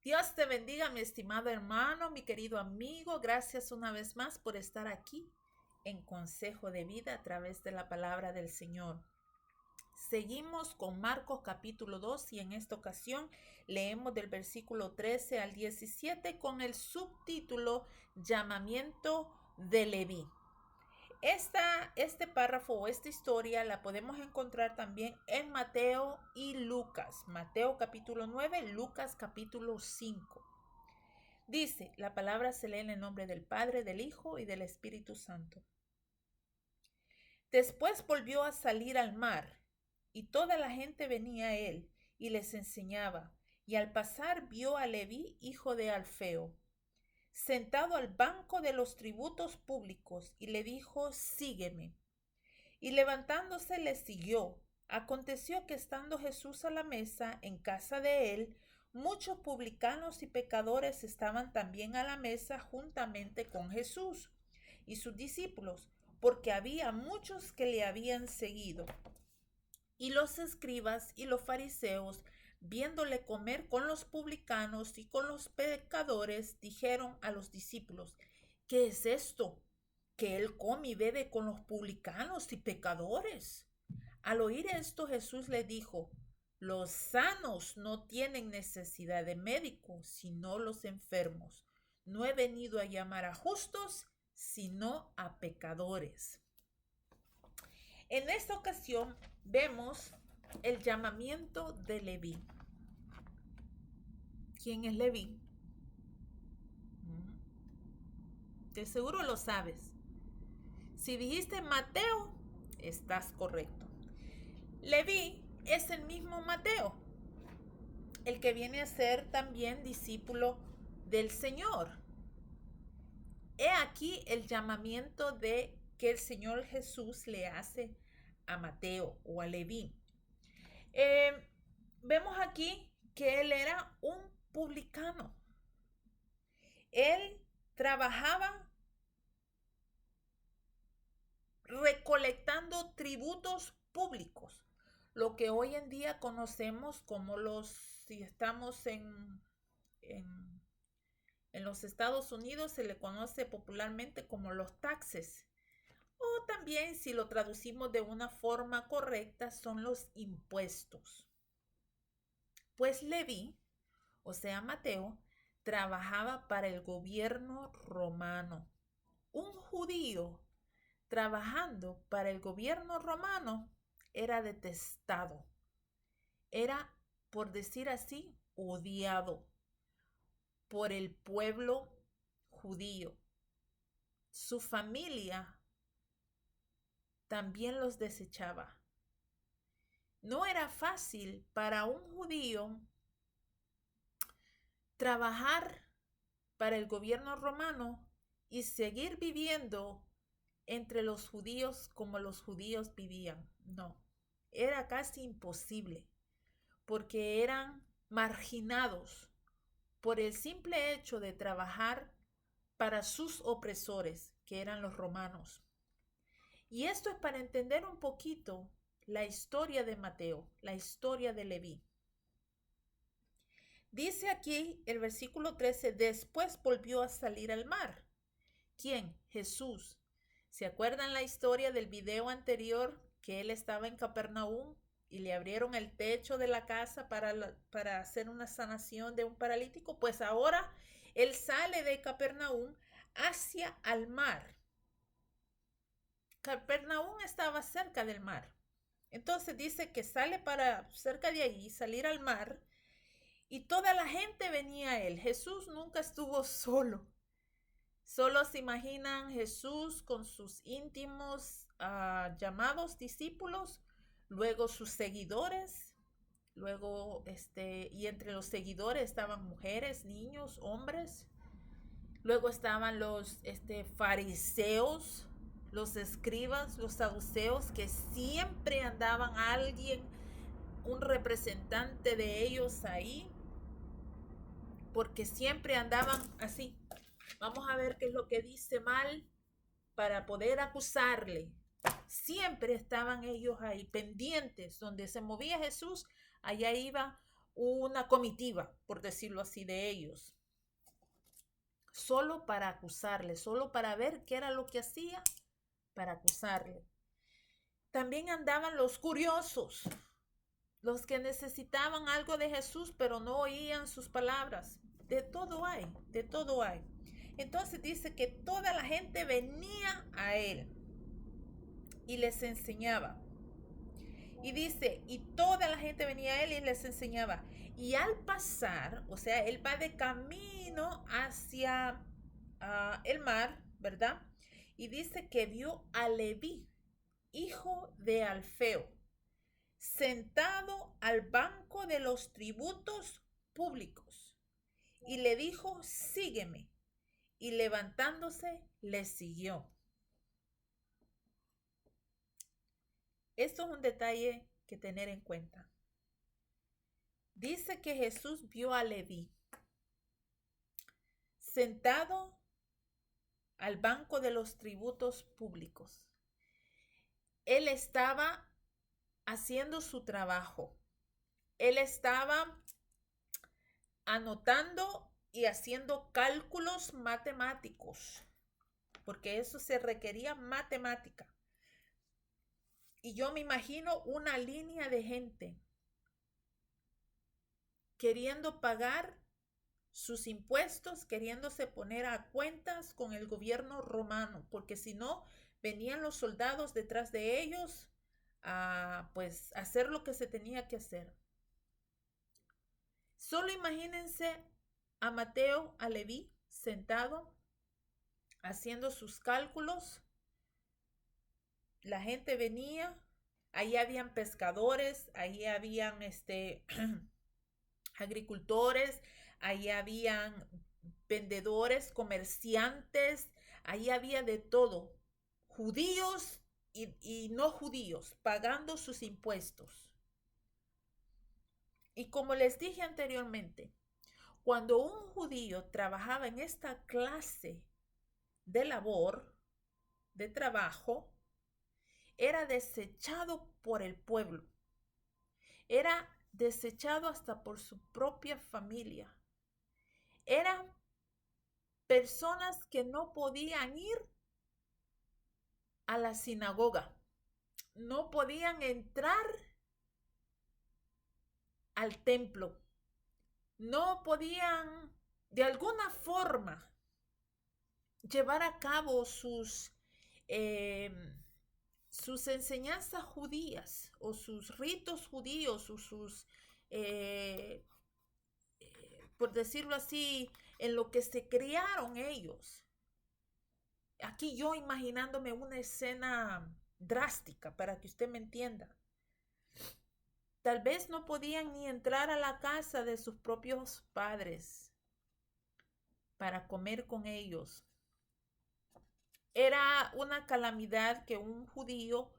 Dios te bendiga, mi estimado hermano, mi querido amigo. Gracias una vez más por estar aquí en Consejo de Vida a través de la palabra del Señor. Seguimos con Marcos capítulo 2 y en esta ocasión leemos del versículo 13 al 17 con el subtítulo Llamamiento de Leví. Este párrafo o esta historia la podemos encontrar también en Mateo y Lucas. Mateo capítulo 9, Lucas capítulo 5. Dice, la palabra se lee en el nombre del Padre, del Hijo y del Espíritu Santo. Después volvió a salir al mar, y toda la gente venía a él y les enseñaba. Y al pasar vio a Leví, hijo de Alfeo, sentado al banco de los tributos públicos, y le dijo, sígueme. Y levantándose le siguió. Aconteció que estando Jesús a la mesa en casa de él, muchos publicanos y pecadores estaban también a la mesa juntamente con Jesús y sus discípulos, porque había muchos que le habían seguido. Y los escribas y los fariseos, viéndole comer con los publicanos y con los pecadores, dijeron a los discípulos, ¿qué es esto? Que él come y bebe con los publicanos y pecadores. Al oír esto, Jesús le dijo, los sanos no tienen necesidad de médico, sino los enfermos. No he venido a llamar a justos, sino a pecadores. En esta ocasión vemos el llamamiento de Leví. ¿Quién es Leví? De seguro lo sabes. Si dijiste Mateo, estás correcto. Leví es el mismo Mateo, el que viene a ser también discípulo del Señor. He aquí el llamamiento que el Señor Jesús le hace a Mateo o a Leví. Vemos aquí que él era un publicano. Él trabajaba recolectando tributos públicos, lo que hoy en día conocemos como si estamos en los Estados Unidos se le conoce popularmente como los taxes, o también si lo traducimos de una forma correcta son los impuestos. Pues Leví, o sea Mateo, trabajaba para el gobierno romano. Un judío trabajando para el gobierno romano era detestado. Era, por decir así, odiado por el pueblo judío. Su familia también los desechaba. No era fácil para un judío trabajar para el gobierno romano y seguir viviendo entre los judíos como los judíos vivían. No, era casi imposible porque eran marginados por el simple hecho de trabajar para sus opresores, que eran los romanos. Y esto es para entender un poquito la historia de Mateo, la historia de Leví. Dice aquí el versículo 13, después volvió a salir al mar. ¿Quién? Jesús. ¿Se acuerdan la historia del video anterior que él estaba en Capernaum y le abrieron el techo de la casa para hacer una sanación de un paralítico? Pues ahora él sale de Capernaum hacia al mar. Capernaum estaba cerca del mar. Entonces dice que sale para cerca de allí, salir al mar, y toda la gente venía a él. Jesús nunca estuvo solo. Solo se imaginan Jesús con sus íntimos llamados discípulos, luego sus seguidores, luego y entre los seguidores estaban mujeres, niños, hombres, luego estaban los fariseos, los escribas, los saduceos, que siempre andaban alguien, un representante de ellos ahí, porque siempre andaban así. Vamos a ver qué es lo que dice mal para poder acusarle. Siempre estaban ellos ahí pendientes. Donde se movía Jesús, allá iba una comitiva, por decirlo así, de ellos, solo para acusarle, solo para ver qué era lo que hacía, para acusarle. También andaban los curiosos, los que necesitaban algo de Jesús, pero no oían sus palabras. De todo hay, de todo hay. Entonces dice que toda la gente venía a él y les enseñaba. Y dice, y toda la gente venía a él y les enseñaba. Y al pasar, o sea, él va de camino hacia el mar, ¿verdad? Y dice que vio a Leví, hijo de Alfeo, sentado al banco de los tributos públicos. Y le dijo, sígueme. Y levantándose, le siguió. Esto es un detalle que tener en cuenta. Dice que Jesús vio a Leví sentado al banco de los tributos públicos. Él estaba haciendo su trabajo. Él estaba anotando y haciendo cálculos matemáticos, porque eso se requería matemática. Y yo me imagino una línea de gente queriendo pagar sus impuestos, queriéndose poner a cuentas con el gobierno romano, porque si no, venían los soldados detrás de ellos a pues hacer lo que se tenía que hacer. Solo imagínense a Mateo, a Leví, sentado, haciendo sus cálculos. La gente venía, ahí habían pescadores, ahí habían agricultores, ahí habían vendedores, comerciantes, ahí había de todo, judíos y no judíos, pagando sus impuestos. Y como les dije anteriormente, cuando un judío trabajaba en esta clase de labor, de trabajo, era desechado por el pueblo, era desechado hasta por su propia familia. Eran personas que no podían ir a la sinagoga, no podían entrar al templo, no podían de alguna forma llevar a cabo sus enseñanzas judías o sus ritos judíos o sus, por decirlo así, en lo que se criaron ellos. Aquí yo imaginándome una escena drástica para que usted me entienda. Tal vez no podían ni entrar a la casa de sus propios padres para comer con ellos. Era una calamidad que un judío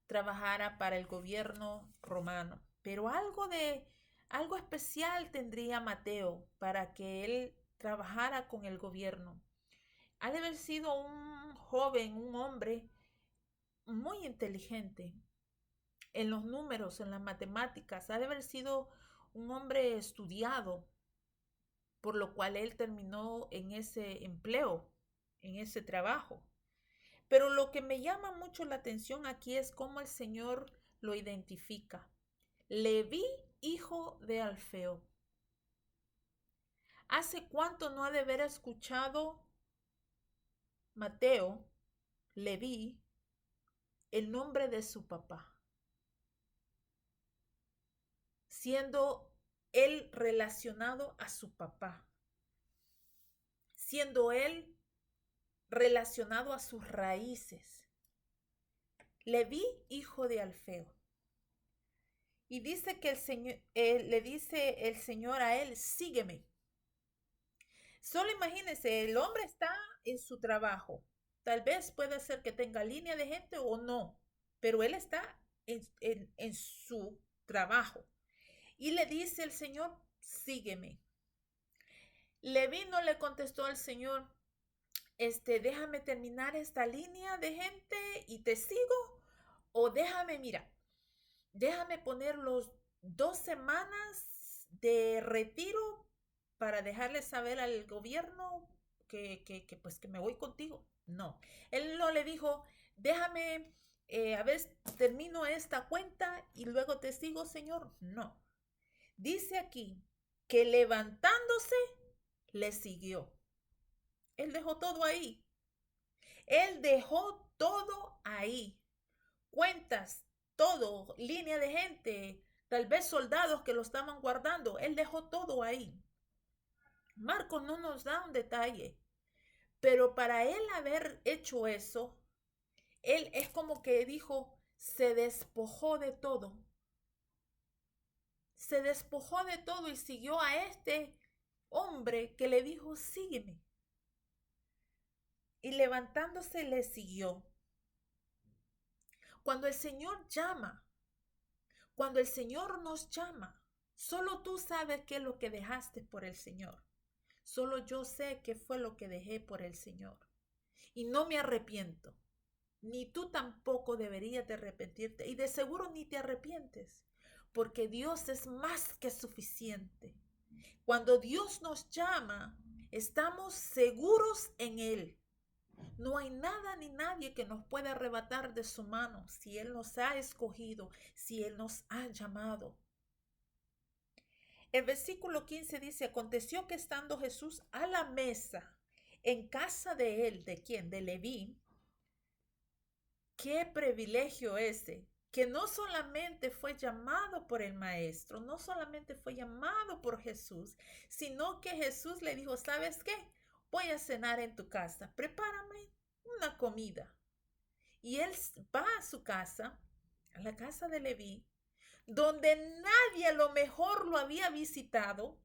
trabajara para el gobierno romano, pero algo especial tendría Mateo para que él trabajara con el gobierno. Ha de haber sido un joven, un hombre muy inteligente en los números, en las matemáticas. Ha de haber sido un hombre estudiado, por lo cual él terminó en ese empleo, en ese trabajo. Pero lo que me llama mucho la atención aquí es cómo el Señor lo identifica. Leví, hijo de Alfeo. ¿Hace cuánto no ha de haber escuchado Mateo, Leví, el nombre de su papá? Siendo él relacionado a su papá. Siendo él relacionado a sus raíces. Leví, hijo de Alfeo. Y dice que el Señor, le dice el Señor a él, sígueme. Solo imagínense, el hombre está en su trabajo. Tal vez puede ser que tenga línea de gente o no, pero él está en su trabajo. Y le dice el Señor, sígueme. Leví no le contestó al Señor, déjame terminar esta línea de gente y te sigo, o déjame poner los 2 semanas de retiro para dejarle saber al gobierno pues que me voy contigo. No, él no le dijo, déjame, a ver, termino esta cuenta y luego te sigo, Señor. No, dice aquí que levantándose le siguió. Él dejó todo ahí. Él dejó todo ahí. Cuentas, todo, línea de gente, tal vez soldados que lo estaban guardando. Él dejó todo ahí. Marcos no nos da un detalle, pero para él haber hecho eso, él es como que dijo, se despojó de todo. Se despojó de todo y siguió a este hombre que le dijo, sígueme. Y levantándose le siguió. Cuando el Señor llama, cuando el Señor nos llama, solo tú sabes qué es lo que dejaste por el Señor. Solo yo sé qué fue lo que dejé por el Señor. Y no me arrepiento. Ni tú tampoco deberías de arrepentirte. Y de seguro ni te arrepientes. Porque Dios es más que suficiente. Cuando Dios nos llama, estamos seguros en Él. No hay nada ni nadie que nos pueda arrebatar de su mano si Él nos ha escogido, si Él nos ha llamado. El versículo 15 dice, aconteció que estando Jesús a la mesa en casa de él, ¿de quién? De Leví. Qué privilegio ese, que no solamente fue llamado por el maestro, no solamente fue llamado por Jesús, sino que Jesús le dijo, ¿sabes qué? Voy a cenar en tu casa, prepárame una comida. Y él va a su casa, a la casa de Leví, donde nadie a lo mejor lo había visitado,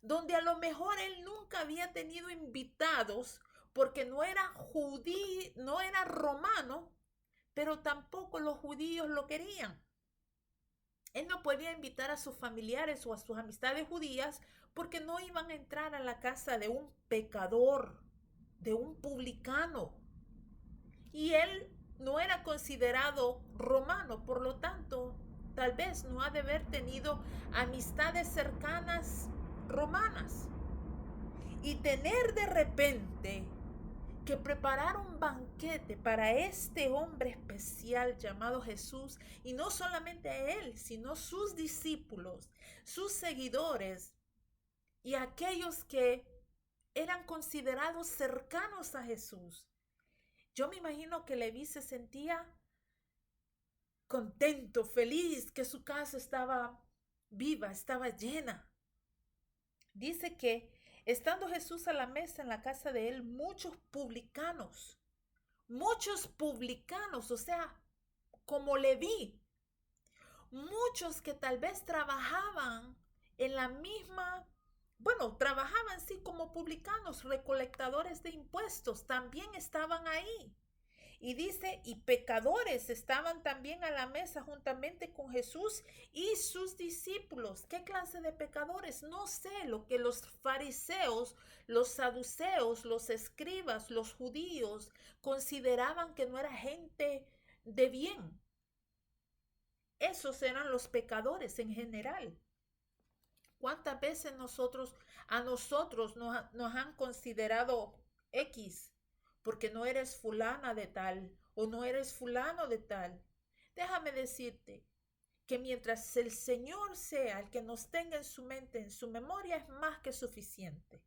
donde a lo mejor él nunca había tenido invitados, porque no era judío, no era romano, pero tampoco los judíos lo querían. Él no podía invitar a sus familiares o a sus amistades judías porque no iban a entrar a la casa de un pecador, de un publicano. Y él no era considerado romano, por lo tanto, tal vez no ha de haber tenido amistades cercanas romanas. Y tener de repente que preparar un banquete para este hombre especial llamado Jesús, y no solamente a él, sino sus discípulos, sus seguidores y aquellos que eran considerados cercanos a Jesús. Yo me imagino que Leví se sentía contento, feliz, que su casa estaba viva, estaba llena. Dice que estando Jesús a la mesa en la casa de él, muchos publicanos, o sea, como Leví, muchos que tal vez trabajaban en la misma, bueno, trabajaban sí como publicanos, recolectadores de impuestos, también estaban ahí. Y dice, y pecadores estaban también a la mesa juntamente con Jesús y sus discípulos. ¿Qué clase de pecadores? No sé, lo que los fariseos, los saduceos, los escribas, los judíos consideraban que no era gente de bien. Esos eran los pecadores en general. ¿Cuántas veces a nosotros nos han considerado X? Porque no eres fulana de tal o no eres fulano de tal. Déjame decirte que mientras el Señor sea el que nos tenga en su mente, en su memoria, es más que suficiente.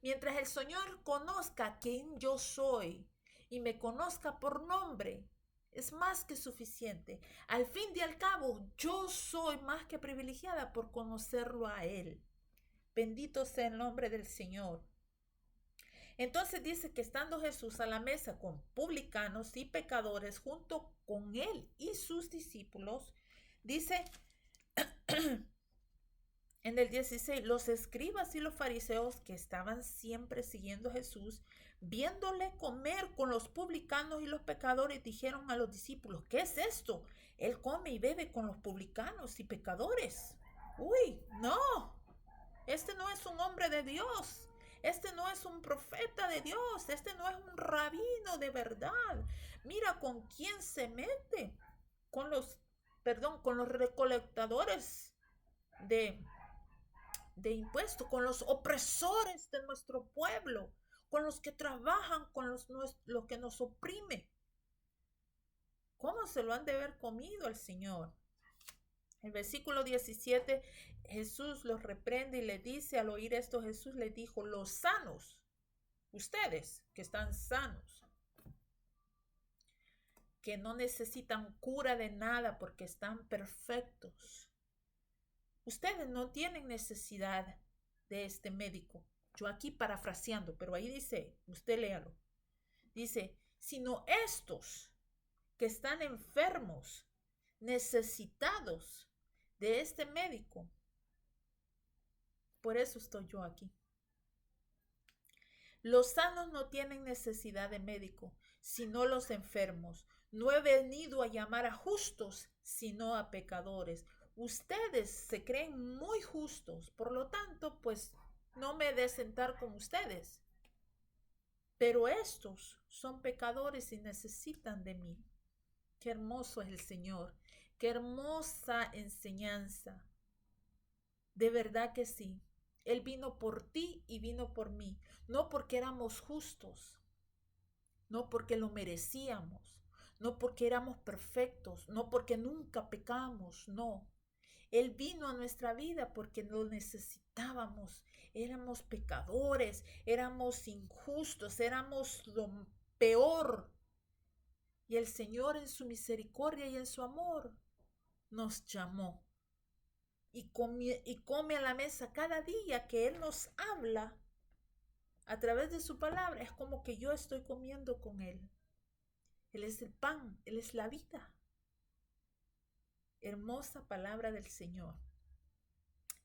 Mientras el Señor conozca quién yo soy y me conozca por nombre, es más que suficiente. Al fin y al cabo, yo soy más que privilegiada por conocerlo a Él. Bendito sea el nombre del Señor. Entonces dice que estando Jesús a la mesa con publicanos y pecadores junto con él y sus discípulos, dice en el 16, los escribas y los fariseos que estaban siempre siguiendo a Jesús, viéndole comer con los publicanos y los pecadores, dijeron a los discípulos, ¿qué es esto? Él come y bebe con los publicanos y pecadores. Uy, no, este no es un hombre de Dios. Este no es un profeta de Dios. Este no es un rabino de verdad. Mira con quién se mete. Con los recolectadores de de impuestos, con los opresores de nuestro pueblo, con los que trabajan, con los que nos oprimen. ¿Cómo se lo han de haber comido al Señor? El versículo 17, Jesús los reprende y le dice, al oír esto, Jesús les dijo, los sanos, ustedes que están sanos, que no necesitan cura de nada porque están perfectos. Ustedes no tienen necesidad de este médico. Yo aquí parafraseando, pero ahí dice, usted léalo. Dice, sino estos que están enfermos, necesitados de este médico. Por eso estoy yo aquí. Los sanos no tienen necesidad de médico, sino los enfermos. No he venido a llamar a justos, sino a pecadores. Ustedes se creen muy justos, por lo tanto, pues no me he de sentar con ustedes. Pero estos son pecadores y necesitan de mí. Qué hermoso es el Señor, qué hermosa enseñanza. De verdad que sí. Él vino por ti y vino por mí, no porque éramos justos, no porque lo merecíamos, no porque éramos perfectos, no porque nunca pecamos, no. Él vino a nuestra vida porque lo necesitábamos. Éramos pecadores, éramos injustos, éramos lo peor. Y el Señor en su misericordia y en su amor nos llamó. Y come a la mesa cada día que Él nos habla a través de su palabra. Es como que yo estoy comiendo con Él. Él es el pan, Él es la vida. Hermosa palabra del Señor.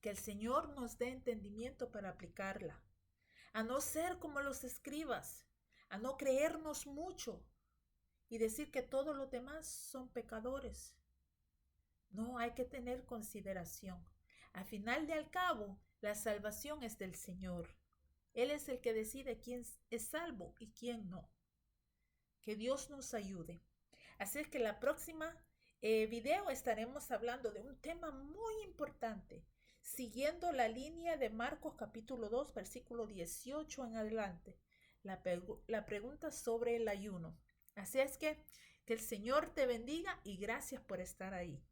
Que el Señor nos dé entendimiento para aplicarla. A no ser como los escribas, a no creernos mucho y decir que todos los demás son pecadores. No, hay que tener consideración. Al final y al cabo, la salvación es del Señor. Él es el que decide quién es salvo y quién no. Que Dios nos ayude. Así es que la próxima video estaremos hablando de un tema muy importante, siguiendo la línea de Marcos capítulo 2, versículo 18 en adelante. La pregunta sobre el ayuno. Así es que el Señor te bendiga y gracias por estar ahí.